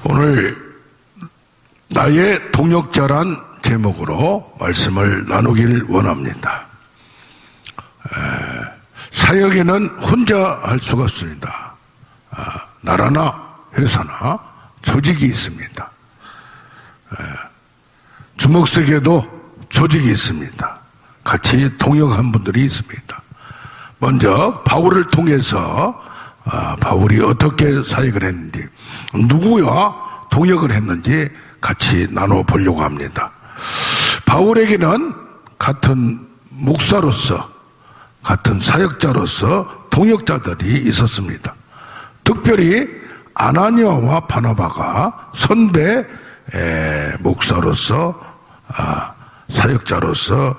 오늘 나의 동역자란 제목으로 말씀을 나누길 원합니다. 사역에는 혼자 할 수가 없습니다. 나라나 회사나 조직이 있습니다. 주목색에도 조직이 있습니다. 같이 동역한 분들이 있습니다. 먼저 바울을 통해서 바울이 어떻게 사역을 했는지, 누구와 동역을 했는지 같이 나눠보려고 합니다. 바울에게는 같은 목사로서, 같은 사역자로서 동역자들이 있었습니다. 특별히 아나니아와 바나바가 선배 목사로서, 사역자로서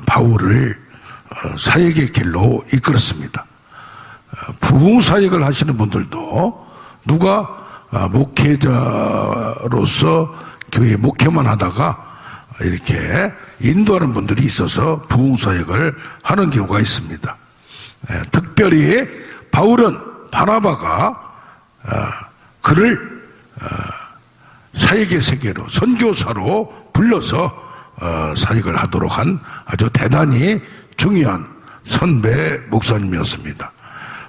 바울을 사역의 길로 이끌었습니다. 부흥사역을 하시는 분들도 누가 목회자로서 교회 목회만 하다가 이렇게 인도하는 분들이 있어서 부흥사역을 하는 경우가 있습니다. 특별히 바울은 바나바가 그를 사역의 세계로, 선교사로 불러서 사역을 하도록 한 아주 대단히 중요한 선배 목사님이었습니다.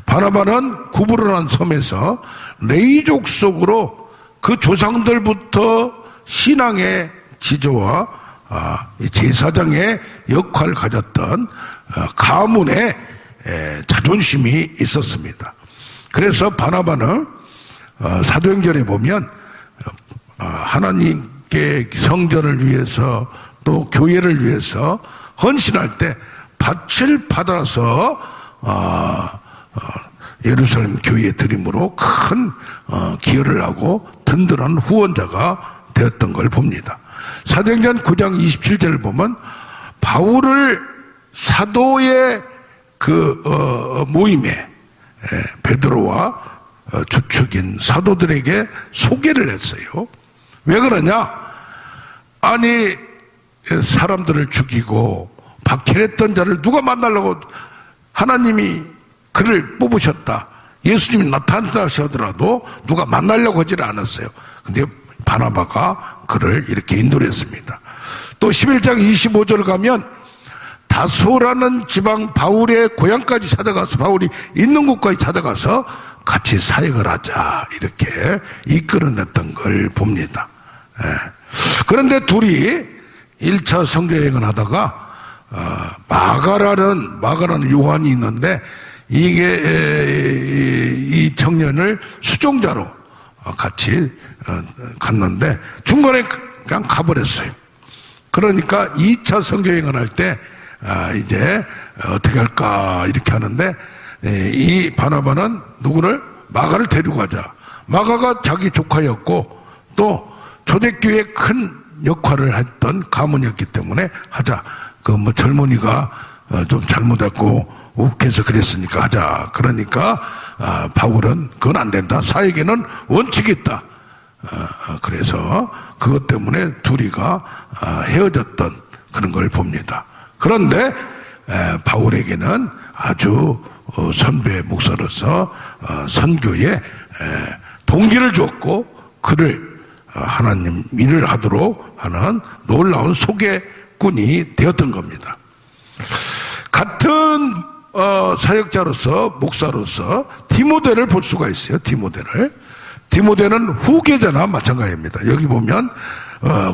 바나바는 구부로라는 섬에서 레이족 속으로 그 조상들부터 신앙의 지조와 제사장의 역할을 가졌던 가문의 자존심이 있었습니다. 그래서 바나바는 사도행전에 보면 하나님께 성전을 위해서 또 교회를 위해서 헌신할 때 밭을 받아서 예루살렘 교회에 드림으로 큰 기여를 하고 든든한 후원자가 되었던 걸 봅니다. 사도행전 9장 27절을 보면 바울을 사도의 그 모임에 베드로와 주축인 사도들에게 소개를 했어요. 왜 그러냐? 아니, 사람들을 죽이고 박해했던 자를 누가 만나려고 하나님이 그를 뽑으셨다. 예수님이 나타나셔더라도 누가 만나려고 하지를 않았어요. 근데 바나바가 그를 이렇게 인도를 했습니다. 또 11장 25절 가면 다소라는 지방 바울의 고향까지 찾아가서, 바울이 있는 곳까지 찾아가서 같이 사역을 하자 이렇게 이끌어냈던 걸 봅니다. 그런데 둘이 1차 선교여행을 하다가 마가라는 요한이 있는데, 이게 이 청년을 수종자로 같이 갔는데 중간에 그냥 가버렸어요. 그러니까 2차 선교여행을 할 때 이제 어떻게 할까 이렇게 하는데, 이 바나바는 누구를? 마가를 데리고 가자. 마가가 자기 조카였고 또 초대교회에 큰 역할을 했던 가문이었기 때문에 하자. 그 뭐 젊은이가 좀 잘못했고 욱해서 그랬으니까 하자. 그러니까 바울은 그건 안 된다. 사역에는 원칙이 있다. 그래서 그것 때문에 둘이가 헤어졌던 그런 걸 봅니다. 그런데 바울에게는 아주 선배 목사로서 선교에 동기를 줬고 그를 하나님 일을 하도록 하는 놀라운 소개꾼이 되었던 겁니다. 같은 사역자로서, 목사로서 디모데를 볼 수가 있어요. 디모데는 후계자나 마찬가지입니다. 여기 보면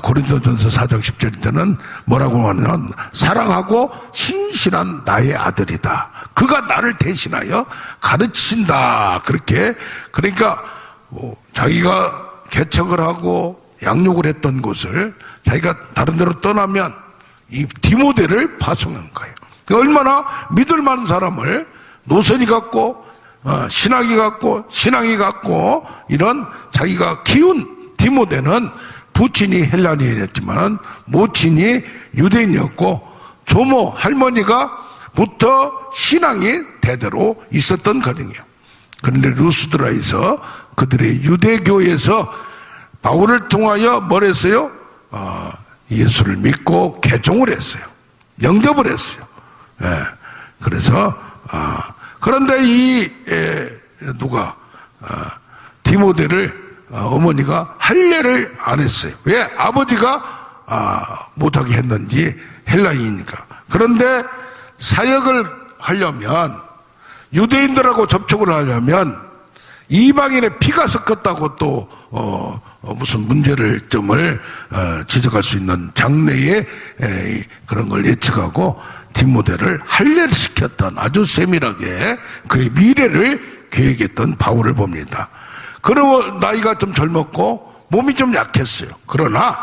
고린도전서 4장 10절에는 뭐라고 하냐면 사랑하고 신실한 나의 아들이다. 그가 나를 대신하여 가르친다. 그렇게, 그러니까 자기가 개척을 하고 양육을 했던 곳을 자기가 다른 데로 떠나면 이 디모데를 파송한 거예요. 얼마나 믿을 만한 사람을 노선이 갖고 신학이 갖고 신앙이 갖고 이런 자기가 키운 디모데는 부친이 헬라니인이었지만 모친이 유대인이었고 조모 할머니가 부터 신앙이 대대로 있었던 가정이에요. 그런데 루스드라에서 그들의 유대교에서 바울을 통하여 뭘 했어요? 예수를 믿고 개종을 했어요. 영접을 했어요. 그래서 그런데 이 누가 디모데를 어머니가 할례를 안 했어요. 왜? 아버지가 못하게 했는지 헬라인이니까. 그런데 사역을 하려면, 유대인들하고 접촉을 하려면 이방인의 피가 섞었다고 또 무슨 점을 지적할 수 있는 장래의 그런 걸 예측하고 디모데를 할례를 시켰던, 아주 세밀하게 그의 미래를 계획했던 바울을 봅니다. 그리고 나이가 좀 젊었고 몸이 좀 약했어요. 그러나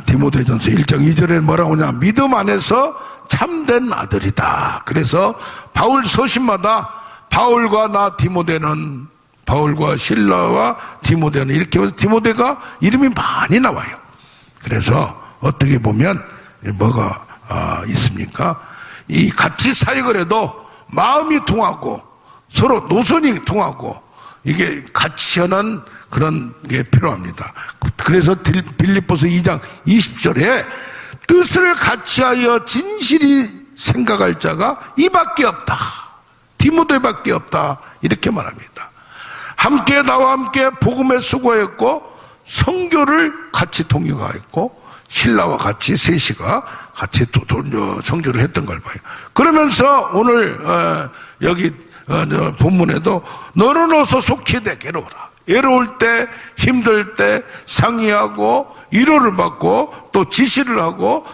디모데전서 1장 2절에 뭐라고 하냐, 믿음 안에서 참된 아들이다. 그래서 바울 서신마다 바울과 나 디모데는, 바울과 실라와 디모데는, 이렇게 해서 디모데가 이름이 많이 나와요. 그래서 어떻게 보면 뭐가 있습니까? 이 같이 사역을 해도 마음이 통하고 서로 노선이 통하고 이게 같이 하는 그런 게 필요합니다. 그래서 빌립보서 2장 20절에 뜻을 같이하여 진실이 생각할 자가 이밖에 없다. 디모데밖에 없다. 이렇게 말합니다. 함께 나와 함께 복음에 수고했고 선교를 같이 통역하였고 신라와 같이 셋이가 같이 또 선교를 했던 걸 봐요. 그러면서 오늘 여기 본문에도 너는 어서 속히 내게로오라. 외로울 때, 힘들 때 상의하고 위로를 받고 또 지시를 하고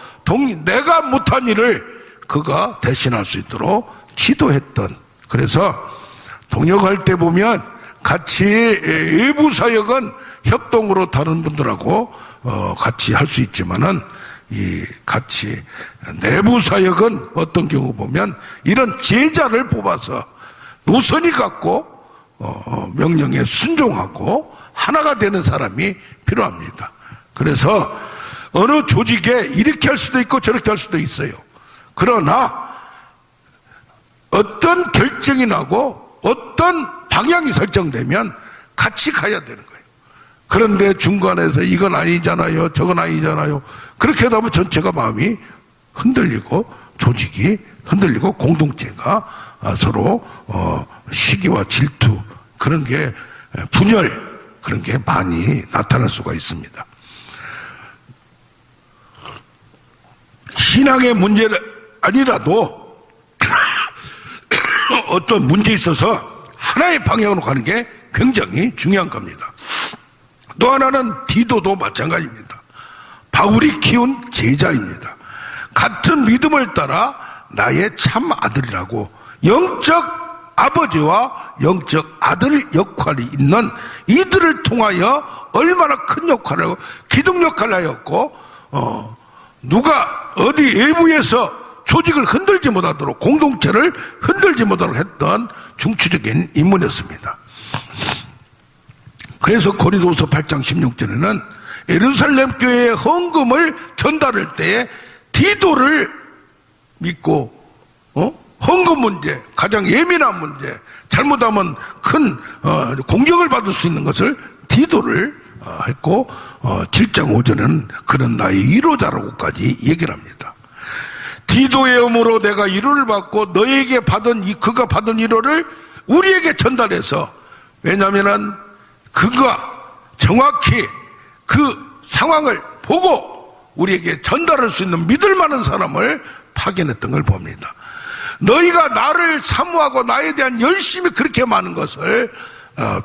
내가 못한 일을 그가 대신할 수 있도록 기도했던. 그래서 동역할 때 보면 같이 외부 사역은 협동으로 다른 분들하고 같이 할 수 있지만은 이 같이 내부 사역은 어떤 경우 보면 이런 제자를 뽑아서 노선이 같고 명령에 순종하고 하나가 되는 사람이 필요합니다. 그래서 어느 조직에 이렇게 할 수도 있고 저렇게 할 수도 있어요. 그러나 어떤 결정이 나고 어떤 방향이 설정되면 같이 가야 되는 거예요. 그런데 중간에서 이건 아니잖아요, 저건 아니잖아요, 그렇게 하다 보면 전체가 마음이 흔들리고 조직이 흔들리고 공동체가 서로 시기와 질투, 그런 게 분열, 그런 게 많이 나타날 수가 있습니다. 신앙의 문제가 아니라도 어떤 문제에 있어서 하나의 방향으로 가는 게 굉장히 중요한 겁니다. 또 하나는 디도도 마찬가지입니다. 바울이 키운 제자입니다. 같은 믿음을 따라 나의 참 아들이라고 영적 아버지와 영적 아들 역할이 있는 이들을 통하여 얼마나 큰 역할을 하고 기둥 역할을 하였고 누가 어디 외부에서 조직을 흔들지 못하도록, 공동체를 흔들지 못하도록 했던 중추적인 인물이었습니다. 그래서 고린도서 8장 16절에는 예루살렘 교회의 헌금을 전달할 때에 디도를 믿고 헌금 문제, 가장 예민한 문제, 잘못하면 큰 공격을 받을 수 있는 것을 디도를 했고 7장 5절에는 그는 나의 위로자라고까지 얘기를 합니다. 디도의 음으로 내가 위로를 받고 너에게 그가 받은 위로를 우리에게 전달해서, 왜냐하면 그가 정확히 그 상황을 보고 우리에게 전달할 수 있는 믿을 만한 사람을 파견했던 걸 봅니다. 너희가 나를 사모하고 나에 대한 열심이 그렇게 많은 것을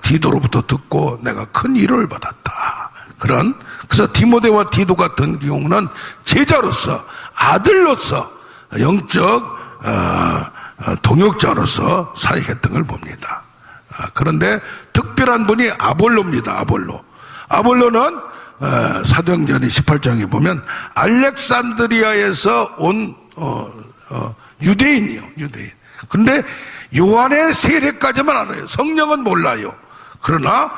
디도로부터 듣고 내가 큰 위로를 받았다. 그래서 디모데와 디도 같은 경우는 제자로서, 아들로서, 영적 동역자로서 사역했던 걸 봅니다. 그런데 특별한 분이 아볼로입니다. 아볼로는 사도행전 18장에 보면 알렉산드리아에서 온 유대인이요. 그런데 요한의 세례까지만 알아요. 성령은 몰라요. 그러나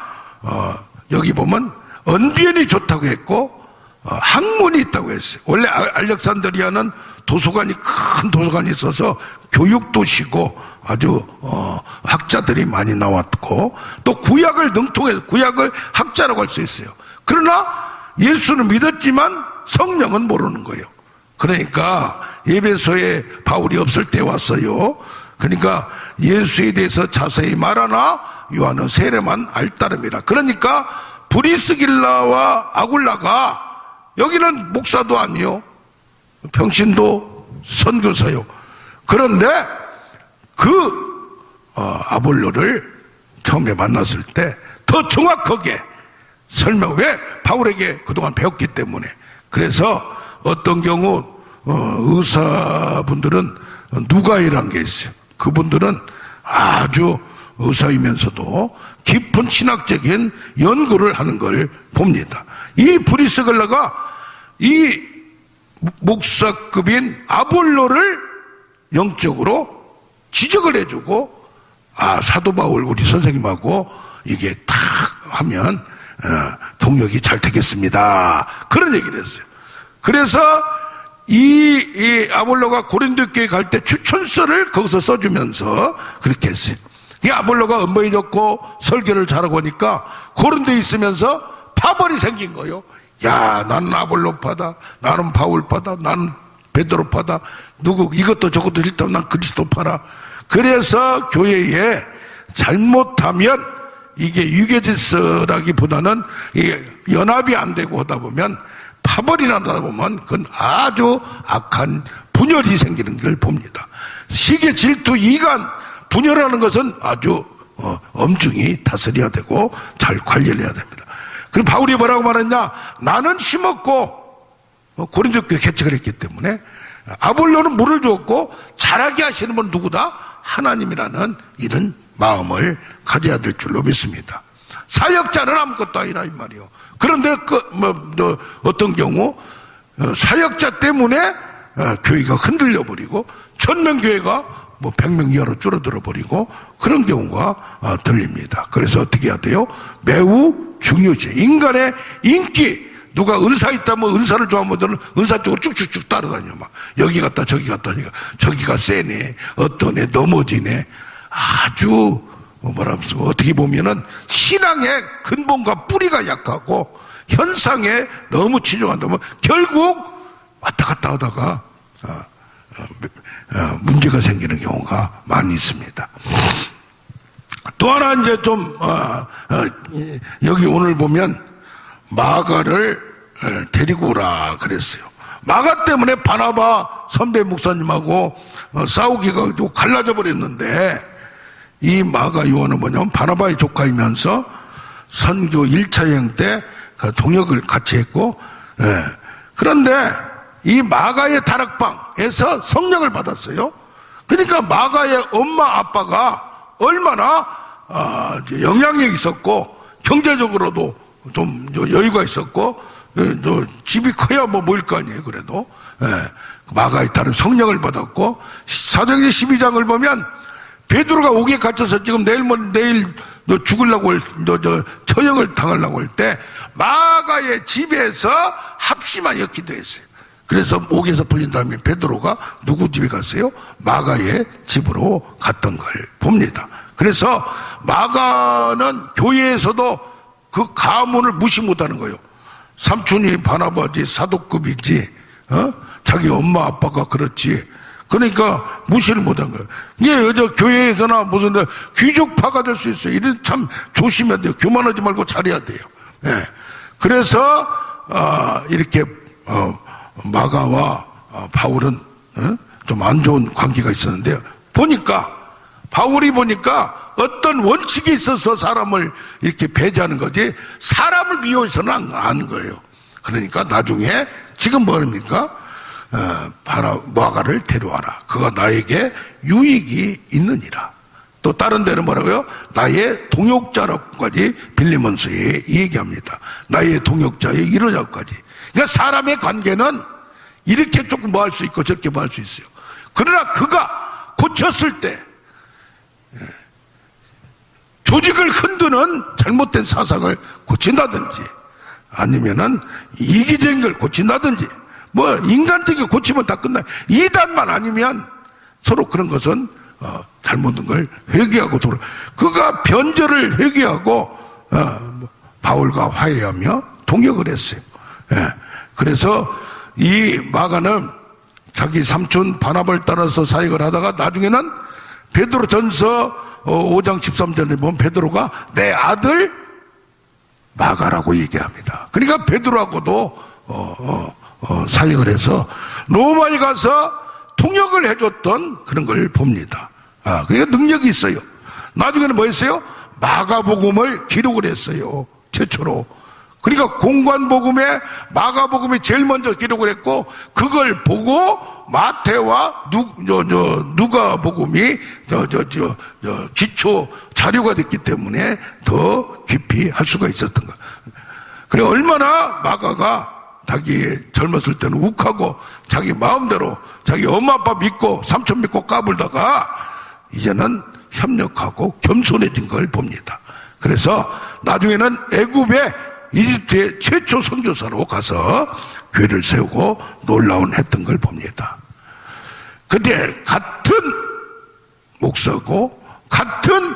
여기 보면 언변이 좋다고 했고 학문이 있다고 했어요. 원래 알렉산드리아는 도서관이, 큰 도서관이 있어서 교육도시고 아주 학자들이 많이 나왔고 또 구약을 능통해서 구약을 학자라고 할 수 있어요. 그러나 예수는 믿었지만 성령은 모르는 거예요. 그러니까 에베소에 바울이 없을 때 왔어요. 그러니까 예수에 대해서 자세히 말하나 요한의 세례만 알 따름이라. 그러니까 브리스길라와 아굴라가 여기는 목사도 아니요, 평신도 선교사요. 그런데 아볼로를 처음에 만났을 때 더 정확하게 설명, 왜? 바울에게 그동안 배웠기 때문에. 그래서 어떤 경우 의사분들은 누가이란 게 있어요. 그분들은 아주 의사이면서도 깊은 신학적인 연구를 하는 걸 봅니다. 이 브리스길라가 이 목사급인 아볼로를 영적으로 지적을 해주고, 사도 바울 우리 선생님하고 이게 탁 하면 동역이 잘 되겠습니다, 그런 얘기를 했어요. 그래서 이 아볼로가 고린도 교회 갈 때 추천서를 거기서 써주면서 그렇게 했어요. 이 아볼로가 언변이 좋고 설교를 잘하고 하니까 고린도에 있으면서 파벌이 생긴 거예요. 야, 나는 아볼로파다, 나는 바울파다, 나는 베드로파다, 누구 이것도 저것도 일단 난 그리스도파라. 그래서 교회에 잘못하면 이게 유교질서라기보다는 연합이 안 되고 하다 보면, 파벌이 나다 보면 그건 아주 악한 분열이 생기는 걸 봅니다. 시기, 질투, 이간, 분열하는 것은 아주 엄중히 다스려야 되고 잘 관리를 해야 됩니다. 그럼 바울이 뭐라고 말했냐? 나는 심었고, 고린도 교회 개척을 했기 때문에 아볼로는 물을 주었고 자라게 하시는 분 누구다? 하나님이라는 이런 마음을 가져야 될 줄로 믿습니다. 사역자는 아무것도 아니라 이 말이요. 그런데 어떤 경우 사역자 때문에 교회가 흔들려 버리고 1000명 교회가 100명 이하로 줄어들어 버리고 그런 경우가 들립니다. 그래서 어떻게 해야 돼요? 매우 중요시. 인간의 인기, 누가 은사 있다면 은사를 좋아하는 분들은 은사 쪽으로 쭉쭉쭉 따라다녀. 막 여기 갔다 저기 갔다 하니까 저기가 세네, 어떤 애 넘어지네. 아주 어떻게 보면은 신앙의 근본과 뿌리가 약하고 현상에 너무 치중한다면 결국 왔다 갔다 하다가 문제가 생기는 경우가 많이 있습니다. 또 하나 이제 좀 여기 오늘 보면 마가를 데리고 오라 그랬어요. 마가 때문에 바나바 선배 목사님하고 싸우기가 갈라져 버렸는데, 이 마가 요한은 뭐냐면 바나바의 조카이면서 선교 1차 여행 때 동역을 같이 했고, 그런데 이 마가의 다락방에서 성령을 받았어요. 그러니까 마가의 엄마 아빠가 얼마나 영향력이 있었고 경제적으로도 좀 여유가 있었고 집이 커야 뭐일 거 아니에요. 그래도 마가의 딸은 성령을 받았고, 사도행전 12장을 보면 베드로가 옥에 갇혀서 지금 내일 너 죽으려고 처형을 당하려고 할 때 마가의 집에서 합심하여 기도했어요. 그래서 옥에서 풀린 다음에 베드로가 누구 집에 갔어요? 마가의 집으로 갔던 걸 봅니다. 그래서 마가는 교회에서도 그 가문을 무시 못하는 거예요. 삼촌이 바나바지, 사도급이지, 자기 엄마 아빠가 그렇지. 그러니까 무시를 못한 거예요. 이게 교회에서나 무슨 귀족파가 될 수 있어요. 이런 참 조심해야 돼요. 교만하지 말고 잘해야 돼요. 그래서 이렇게 마가와 바울은 좀 안 좋은 관계가 있었는데, 바울이 보니까 어떤 원칙이 있어서 사람을 이렇게 배제하는 거지 사람을 미워해서는 안 하는 거예요. 그러니까 나중에 지금 뭐합니까? 마가를 데려와라. 그가 나에게 유익이 있느니라. 또 다른 데는 뭐라고요? 나의 동역자라고까지 빌리몬서에 얘기합니다. 나의 동역자의 이러자까지. 그러니까 사람의 관계는 이렇게 조금 뭐 할 수 있고 저렇게 뭐 할 수 있어요. 그러나 그가 고쳤을 때 조직을 흔드는 잘못된 사상을 고친다든지, 아니면은 이기적인 걸 고친다든지, 뭐 인간적인 고치면 다 끝나요. 이단만 아니면 서로 그런 것은 잘못된 걸 회개하고 그가 변절을 회개하고 바울과 화해하며 동역을 했어요. 그래서 이 마가는 자기 삼촌 바나바를 따라서 사역을 하다가 나중에는 베드로전서 5장 13절에 보면 베드로가 내 아들 마가라고 얘기합니다. 그러니까 베드로하고도 사역을 해서 로마에 가서 통역을 해줬던 그런 걸 봅니다. 그러니까 능력이 있어요. 나중에는 뭐 했어요? 마가복음을 기록을 했어요. 최초로. 그러니까 공관복음에 마가복음이 제일 먼저 기록을 했고, 그걸 보고 마태와 누가복음이 기초 자료가 됐기 때문에 더 깊이 할 수가 있었던 거예요. 그래, 얼마나 마가가 자기 젊었을 때는 욱하고 자기 마음대로 자기 엄마 아빠 믿고 삼촌 믿고 까불다가 이제는 협력하고 겸손해진 걸 봅니다. 그래서 나중에는 애굽에 이집트의 최초 선교사로 가서 교회를 세우고 놀라운 했던 걸 봅니다. 근데 같은 목사고 같은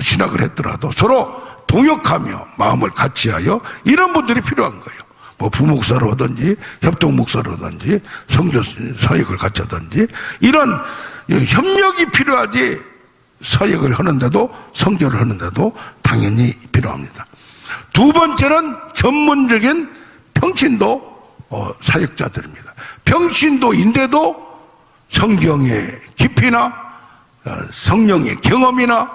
신학을 했더라도 서로 동역하며 마음을 같이하여 이런 분들이 필요한 거예요. 뭐 부목사로 하든지 협동목사로 하든지 선교 사역을 같이 하든지 이런 협력이 필요하지. 사역을 하는데도 선교를 하는데도 당연히 필요합니다. 두 번째는 전문적인 평신도 사역자들입니다. 평신도인데도 성경의 깊이나 성령의 경험이나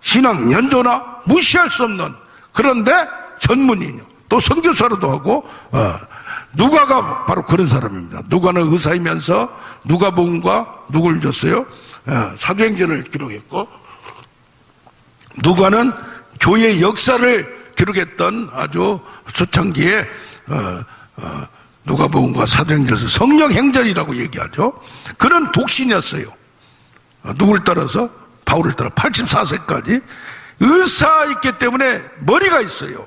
신앙 연조나 무시할 수 없는, 그런데 전문인이요. 또 선교사로도 하고 누가가 바로 그런 사람입니다. 누가는 의사이면서 누가복음과 누구를 줬어요? 사도행전을 기록했고, 누가는 교회 역사를 기록했던 아주 초창기에 누가복음과 사도행전에서 성령 행전이라고 얘기하죠. 그런 독신이었어요. 누구를 따라서? 바울을 따라 84세까지 의사있기 때문에 머리가 있어요.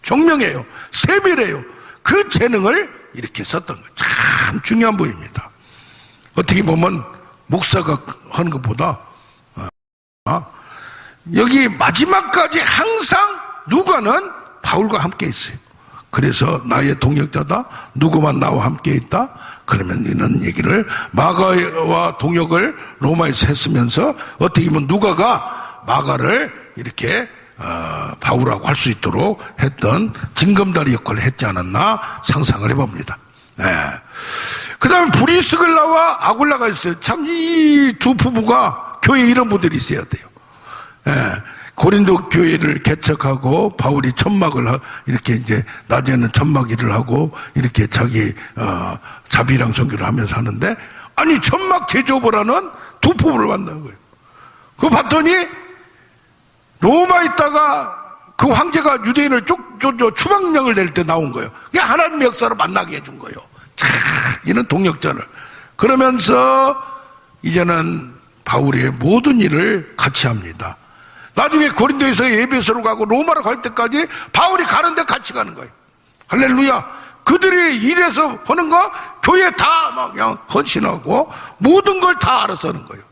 총명해요. 세밀해요. 그 재능을 이렇게 썼던 거예요. 참 중요한 부분입니다. 어떻게 보면 목사가 하는 것보다 여기 마지막까지 항상 누가는 바울과 함께 있어요. 그래서 나의 동역자다, 누구만 나와 함께 있다, 그러면 이런 얘기를 마가와 동역을 로마에서 했으면서 어떻게 보면 누가가 마가를 이렇게 바울하고 할 수 있도록 했던 징검다리 역할을 했지 않았나 상상을 해봅니다. 그 다음에 브리스글라와 아굴라가 있어요. 참 이 두 부부가 교회에 이런 분들이 있어야 돼요. 고린도 교회를 개척하고 바울이 천막을 이렇게 이제 낮에는 천막 일을 하고 이렇게 자기 자비랑 선교를 하면서 하는데, 아니 천막 제조업을 하는 두 부부를 만난 거예요. 그거 봤더니 로마에 있다가 그 황제가 유대인을 추방령을 낼 때 나온 거예요. 그냥 하나님의 역사로 만나게 해준 거예요. 참 이런 동역자를. 그러면서 이제는 바울의 모든 일을 같이 합니다. 나중에 고린도에서 에베소로 가고 로마로 갈 때까지 바울이 가는데 같이 가는 거예요. 할렐루야. 그들이 일해서 하는 거 교회 다 막 그냥 헌신하고 모든 걸 다 알아서 하는 거예요.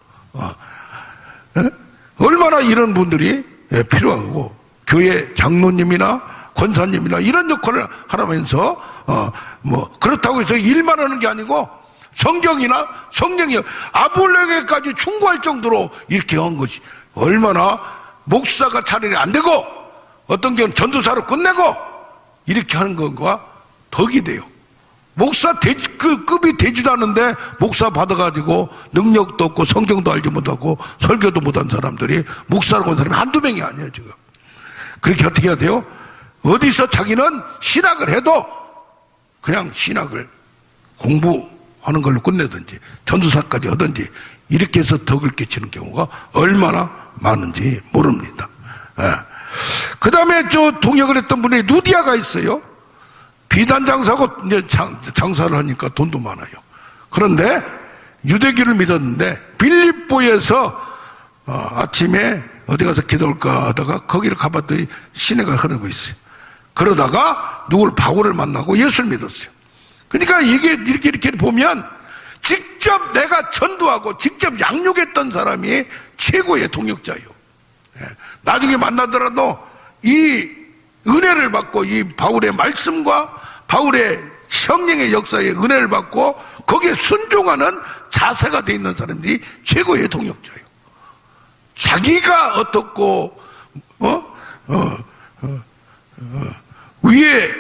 얼마나 이런 분들이 필요하고, 교회 장로님이나 권사님이나 이런 역할을 하면서 뭐 그렇다고 해서 일만 하는 게 아니고 성경이나 성령이 아볼레게까지 충고할 정도로 이렇게 한 것이, 얼마나 목사가 차라리 안 되고 어떤 경우는 전도사로 끝내고 이렇게 하는 것과 덕이 돼요. 목사 급이 되지도 않은데 목사 받아가지고 능력도 없고 성경도 알지 못하고 설교도 못한 사람들이 목사라고 하는 사람이 한두 명이 아니에요 지금. 그렇게 어떻게 해야 돼요? 어디서 자기는 신학을 해도 그냥 신학을 공부하는 걸로 끝내든지 전도사까지 하든지 이렇게 해서 덕을 끼치는 경우가 얼마나 많은지 모릅니다. 그 다음에 동역을 했던 분이 누디아가 있어요. 비단 장사고 이제 장사를 하니까 돈도 많아요. 그런데 유대교를 믿었는데 빌립보에서 아침에 어디 가서 기도할까 하다가 거기를 가봤더니 시내가 흐르고 있어요. 그러다가 바울을 만나고 예수를 믿었어요. 그러니까 이게 이렇게 보면 직접 내가 전도하고 직접 양육했던 사람이 최고의 동역자예요. 나중에 만나더라도 이 은혜를 받고 이 바울의 말씀과 바울의 성령의 역사에 은혜를 받고 거기에 순종하는 자세가 돼 있는 사람들이 최고의 동역자예요. 자기가 어떻고 위에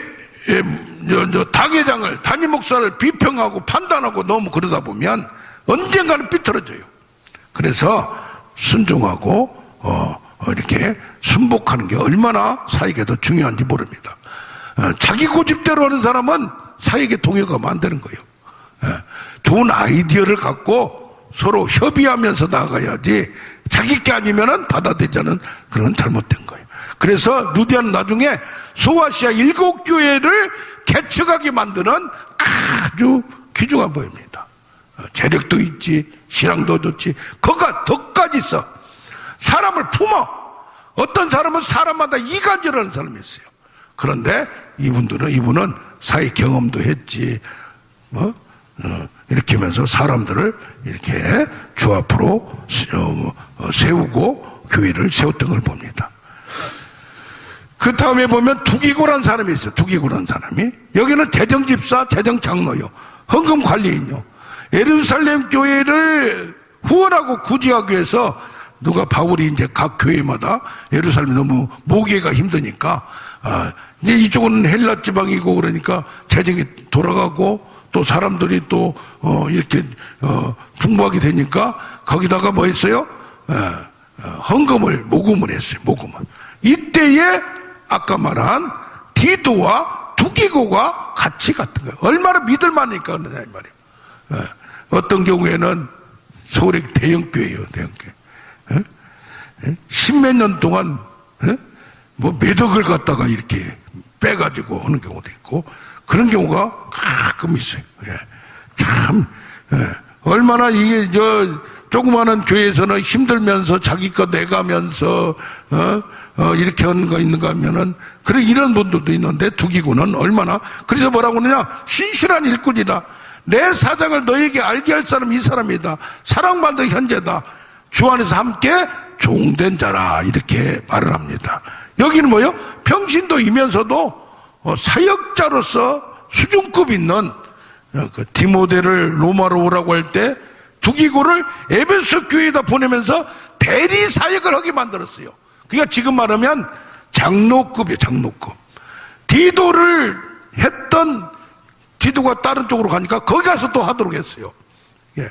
당회장을 담임 목사를 비평하고 판단하고 너무 그러다 보면 언젠가는 삐뚤어져요. 그래서 순종하고 이렇게 순복하는 게 얼마나 사역에도 중요한지 모릅니다. 자기 고집대로 하는 사람은 사역에 동요가 안 되는 거예요. 좋은 아이디어를 갖고 서로 협의하면서 나아가야지 자기 게 아니면은 받아들이지 않은 그런 잘못된 거예요. 그래서 누디아는 나중에 소아시아 7교회를 개척하게 만드는 아주 귀중한 보입니다. 재력도 있지, 신앙도 좋지, 거가 덕까지 있어. 사람을 품어. 어떤 사람은 사람마다 이간질하는 사람이 있어요. 그런데 이분은 사회 경험도 했지, 이렇게 하면서 사람들을 이렇게 주 앞으로 세우고 교회를 세웠던 걸 봅니다. 그 다음에 보면 두기고라는 사람이 있어요. 두기고라는 사람이. 여기는 재정집사, 재정장로요. 헌금관리인요. 예루살렘 교회를 후원하고 구제하기 위해서 누가 바울이 이제 각 교회마다 예루살렘이 너무 모기가 힘드니까 이제 이쪽은 헬라 지방이고 그러니까 재정이 돌아가고 또 사람들이 또 이렇게 풍부하게 되니까 거기다가 뭐 했어요? 헌금을 모금을 했어요. 모금을. 이때에 아까 말한 디도와 두기고가 같이 갔던 거예요. 얼마나 믿을만하니까 그러냐 이 말이에요. 어떤 경우에는 서울의 대형교회예요. 대형교회. 십몇 년 동안 뭐 매덕을 갖다가 이렇게 빼가지고 하는 경우도 있고 그런 경우가 가끔 있어요. 참 얼마나 이게 조그마한 교회에서는 힘들면서 자기 거 내가면서 이렇게 하는 거 있는가 하면은 그래 이런 분들도 있는데 두기고는 얼마나 그래서 뭐라고 하느냐 신실한 일꾼이다. 내 사장을 너에게 알게 할 사람이 이 사람이다. 사랑받는 현재다. 주 안에서 함께 종된 자라 이렇게 말을 합니다. 여기는 뭐요? 평신도이면서도 사역자로서 수준급 있는 그 디모데를 로마로 오라고 할 때 두기고를 에베소 교회에다 보내면서 대리 사역을 하게 만들었어요. 그러니까 지금 말하면 장로급이에요. 장로급. 디도를 했던 디도가 다른 쪽으로 가니까 거기 가서 또 하도록 했어요. 예.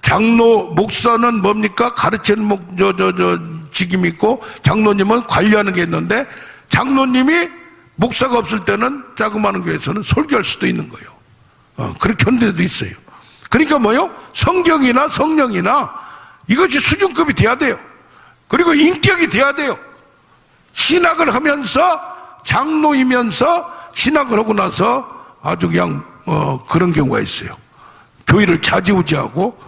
장로 목사는 뭡니까? 가르치는 직임이 있고 장로님은 관리하는 게 있는데 장로님이 목사가 없을 때는 자그마한 교회에서는 설교할 수도 있는 거예요. 그렇게 한 데도 있어요. 그러니까 뭐요? 성경이나 성령이나 이것이 수준급이 돼야 돼요. 그리고 인격이 돼야 돼요. 신학을 하면서 장로이면서 신학을 하고 나서 아주 그냥 그런 경우가 있어요. 교회를 좌지우지하고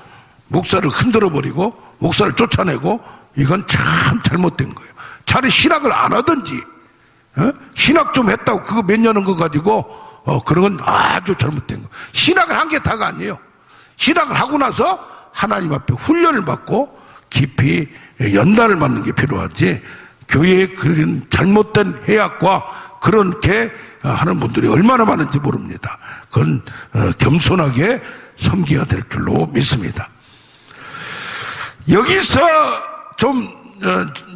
목사를 흔들어버리고 목사를 쫓아내고 이건 참 잘못된 거예요. 차라리 신학을 안 하든지 신학 좀 했다고 그거 몇 년은 거 가지고 그런 건 아주 잘못된 거예요. 신학을 한 게 다가 아니에요. 신학을 하고 나서 하나님 앞에 훈련을 받고 깊이 연단을 받는 게 필요하지 교회의 그런 잘못된 해악과 그렇게 하는 분들이 얼마나 많은지 모릅니다. 그건 겸손하게 섬겨야 될 줄로 믿습니다. 여기서 좀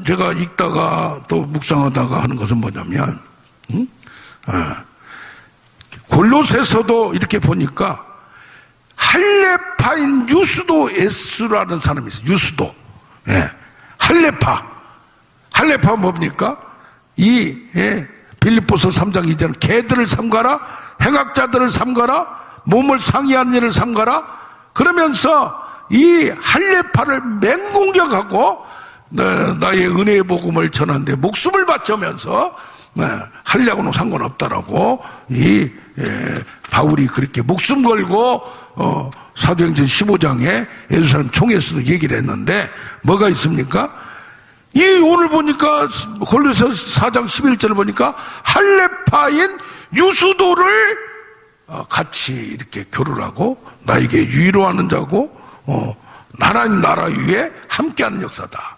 제가 읽다가 또 묵상하다가 하는 것은 뭐냐면 골로새서도 이렇게 보니까 할레파인 유스도 에스라는 사람이 있어요. 유스도. 예. 할레파 뭡니까? 빌립보서 3장 2절 개들을 삼가라 행악자들을 삼가라 몸을 상해한 일을 삼가라 그러면서 이 할레파를 맹공격하고 나의 은혜의 복음을 전하는데 목숨을 바치면서 할례하고는 상관없다라고 바울이 그렇게 목숨 걸고 사도행전 15장에 예루살렘 총회에서도 얘기를 했는데 뭐가 있습니까? 오늘 보니까 골로새 4장 11절을 보니까 할레파인 유수도를 같이 이렇게 교류하고 나에게 유의로하는 자고 하나님 나라 위에 함께하는 역사다.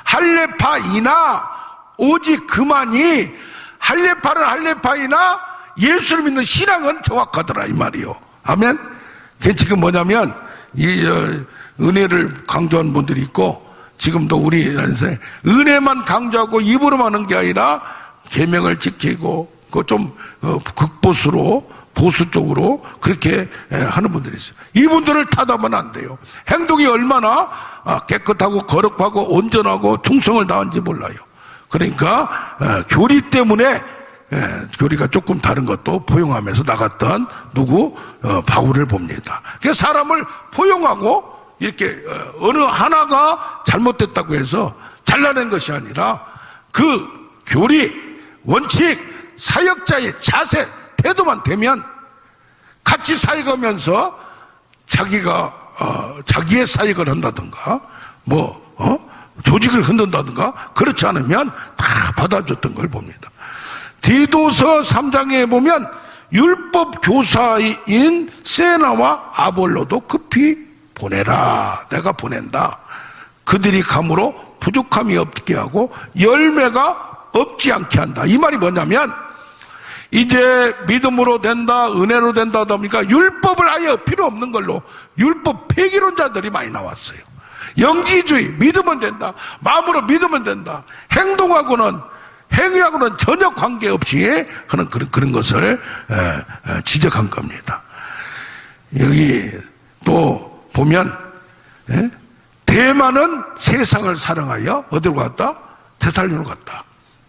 할레파이나 오직 그만이 할레파는 할레파이나 예수를 믿는 신앙은 정확하더라 이 말이요. 아멘. 그게 지금 뭐냐면 은혜를 강조한 분들이 있고, 지금도 우리 안에서 은혜만 강조하고 입으로만 하는 게 아니라 계명을 지키고 그 좀 극보수로 보수 쪽으로 그렇게 하는 분들이 있어요. 이분들을 탓하면 안 돼요. 행동이 얼마나 깨끗하고 거룩하고 온전하고 충성을 다한지 몰라요. 그러니까 교리 때문에 교리가 조금 다른 것도 포용하면서 나갔던 바울을 봅니다. 그래서 사람을 포용하고 이렇게 어느 하나가 잘못됐다고 해서 잘라낸 것이 아니라 그 교리, 원칙, 사역자의 자세, 태도만 되면 같이 사역하면서 자기의 사역을 한다든가 조직을 흔든다든가 그렇지 않으면 다 받아줬던 걸 봅니다. 디도서 3장에 보면 율법 교사인 세나와 아볼로도 급히 보내라. 내가 보낸다. 그들이 감으로 부족함이 없게 하고 열매가 없지 않게 한다. 이 말이 뭐냐면 이제 믿음으로 된다, 은혜로 된다 하다 보니까 율법을 아예 필요 없는 걸로 율법 폐기론자들이 많이 나왔어요. 영지주의, 믿으면 된다, 마음으로 믿으면 된다, 행동하고는 전혀 관계없이 하는 그런 것을 지적한 겁니다. 여기 또 보면 대마는 세상을 사랑하여 어디로 갔다? 데살로니가로 갔다.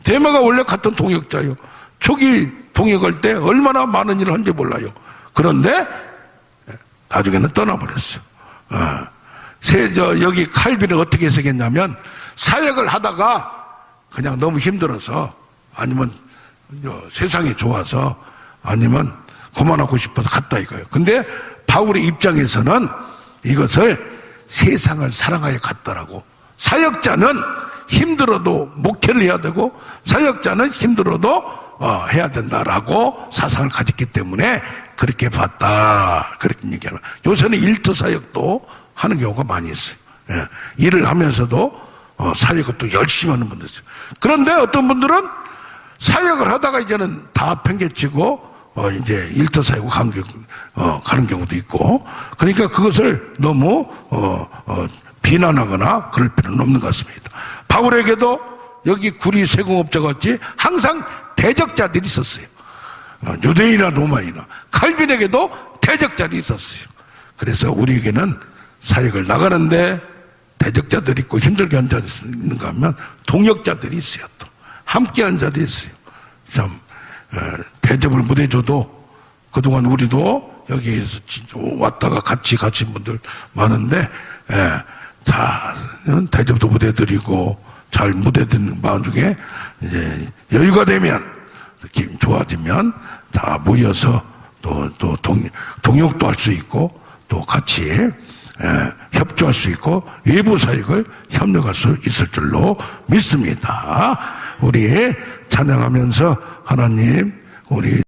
대마가 원래 같은 동역자요. 초기 동역할 때 얼마나 많은 일을 한지 몰라요. 그런데 나중에는 떠나버렸어요. 여기 칼빈은 어떻게 해석했냐면 사역을 하다가 그냥 너무 힘들어서 아니면 세상이 좋아서 아니면 그만하고 싶어서 갔다 이거예요. 근데 바울의 입장에서는 이것을 세상을 사랑하여 갔다라고. 사역자는 힘들어도 목회를 해야 되고 사역자는 힘들어도 해야 된다라고 사상을 가졌기 때문에 그렇게 봤다. 그렇게 얘기하는. 요새는 일터 사역도 하는 경우가 많이 있어요. 일을 하면서도 사역을 또 열심히 하는 분들 있어요. 그런데 어떤 분들은 사역을 하다가 이제는 다 팽개치고 이제 일터 사역으로 가는 경우도 있고, 그러니까 그것을 너무 비난하거나 그럴 필요는 없는 것 같습니다. 바울에게도 여기 구리 세공업자 같이 항상 대적자들이 있었어요. 유대인이나 로마이나 칼빈에게도 대적자들이 있었어요. 그래서 우리에게는 사역을 나가는데 대적자들이 있고 힘들게 한 자들이 있는가 하면 동역자들이 있어요. 또 함께한 자들이 있어요. 참 대접을 못 해줘도 그동안 우리도 여기에서 왔다가 같이 갇힌 분들 많은데 다 대접도 못 해드리고 잘 못 해드리는 마음 중에 이제 여유가 되면 기분 좋아지면 다 모여서 또 동역도 할 수 있고 또 같이 협조할 수 있고 외부 사역을 협력할 수 있을 줄로 믿습니다. 우리 찬양하면서 하나님 우리